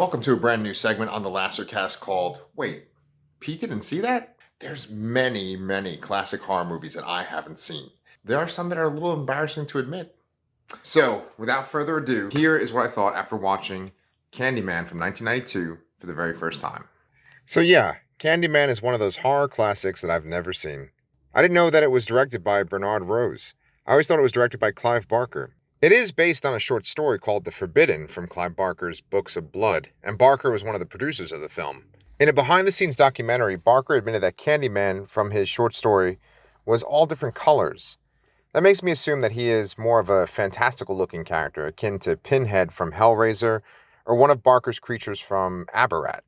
Welcome to a brand new segment on the LaserCast called Wait, Pete didn't see that? There's many classic horror movies that I haven't seen. There are some that are a little embarrassing to admit. So, without further ado, here is what I thought after watching Candyman from 1992 for the very first time. So yeah, Candyman is one of those horror classics that I've never seen. I didn't know that it was directed by Bernard Rose. I always thought it was directed by Clive Barker. It is based on a short story called The Forbidden from Clive Barker's Books of Blood, and Barker was one of the producers of the film. In a behind-the-scenes documentary, Barker admitted that Candyman from his short story was all different colors. That makes me assume that he is more of a fantastical-looking character, akin to Pinhead from HELLRAISER, or one of Barker's creatures from ABARAT.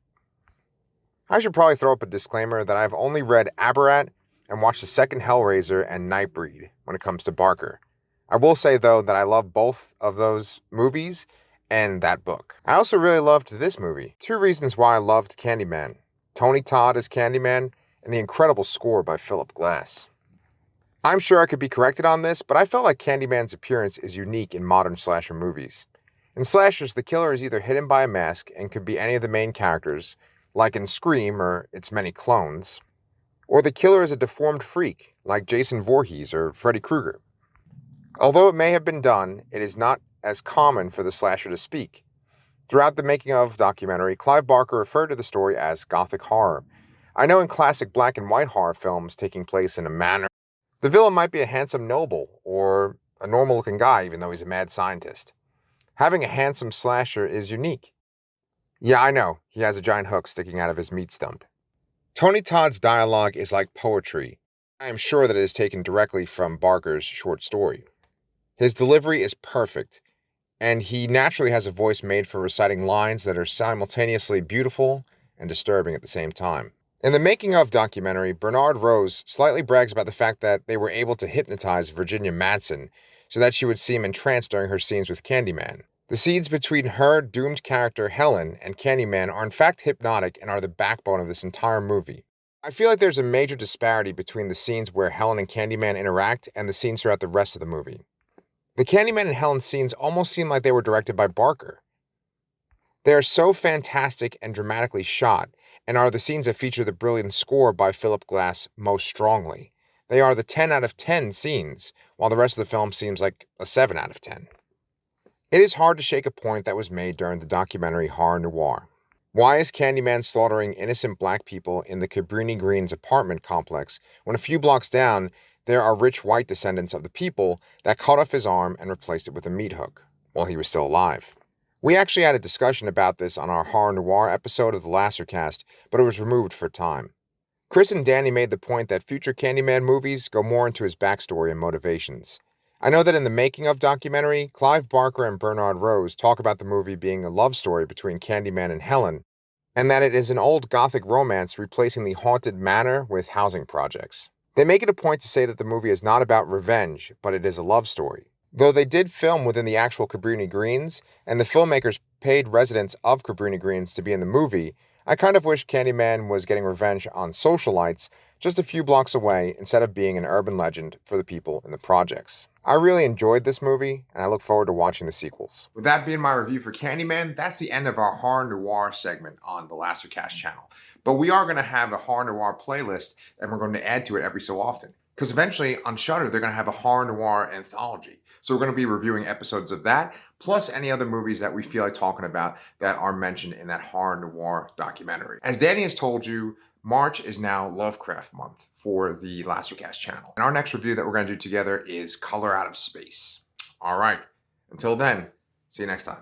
I should probably throw up a disclaimer that I've only read ABARAT and watched the second HELLRAISER and NIGHTBREED when it comes to Barker. I will say, though, that I love both of those movies and that book. I also really loved this movie. Two reasons why I loved Candyman: Tony Todd as Candyman, and the incredible score by Philip Glass. I'm sure I could be corrected on this, but I felt like Candyman's appearance is unique in modern slasher movies. In slashers, the killer is either hidden by a mask and could be any of the main characters, like in Scream or its many clones, or the killer is a deformed freak, like Jason Voorhees or Freddy Krueger. Although it may have been done, it is not as common for the slasher to speak. Throughout the making of documentary, Clive Barker referred to the story as gothic horror. I know in classic black and white horror films taking place in a manor, the villain might be a handsome noble or a normal-looking guy even though he's a mad scientist. Having a handsome slasher is unique. Yeah, I know, he has a giant hook sticking out of his meat stump. Tony Todd's dialogue is like poetry. I am sure that it is taken directly from Barker's short story. His delivery is perfect, and he naturally has a voice made for reciting lines that are simultaneously beautiful and disturbing at the same time. In the making of documentary, Bernard Rose slightly brags about the fact that they were able to hypnotize Virginia Madsen so that she would seem entranced during her scenes with Candyman. The scenes between her doomed character Helen and Candyman are in fact hypnotic and are the backbone of this entire movie. I feel like there's a major disparity between the scenes where Helen and Candyman interact and the scenes throughout the rest of the movie. The Candyman and Helen scenes almost seem like they were directed by Barker. They are so fantastic and dramatically shot, and are the scenes that feature the brilliant score by Philip Glass most strongly. They are the 10 out of 10 scenes, while the rest of the film seems like a 7 out of 10. It is hard to shake a point that was made during the documentary Horror Noir. Why is Candyman slaughtering innocent black people in the Cabrini Greens apartment complex when a few blocks down there are rich white descendants of the people that cut off his arm and replaced it with a meat hook while he was still alive? We actually had a discussion about this on our Horror Noir episode of the LaserCast, but it was removed for time. Chris and Danny made the point that future Candyman movies go more into his backstory and motivations. I know that in the making of documentary, Clive Barker and Bernard Rose talk about the movie being a love story between Candyman and Helen, and that it is an old gothic romance replacing the haunted manor with housing projects. They make it a point to say that the movie is not about revenge, but it is a love story. Though they did film within the actual Cabrini Greens, and the filmmakers paid residents of Cabrini Greens to be in the movie, I kind of wish Candyman was getting revenge on socialites just a few blocks away instead of being an urban legend for the people in the projects. I really enjoyed this movie, and I look forward to watching the sequels. With that being my review for Candyman, that's the end of our Horror Noir segment on the LaserCast channel. But we are going to have a Horror Noir playlist, and we're going to add to it every so often. Because eventually, on Shudder, they're going to have a Horror Noir anthology. So we're going to be reviewing episodes of that, plus any other movies that we feel like talking about that are mentioned in that Horror Noir documentary. As Danny has told you, March is now Lovecraft month for the LaserCast channel. And our next review that we're going to do together is Color Out of Space. All right. Until then, see you next time.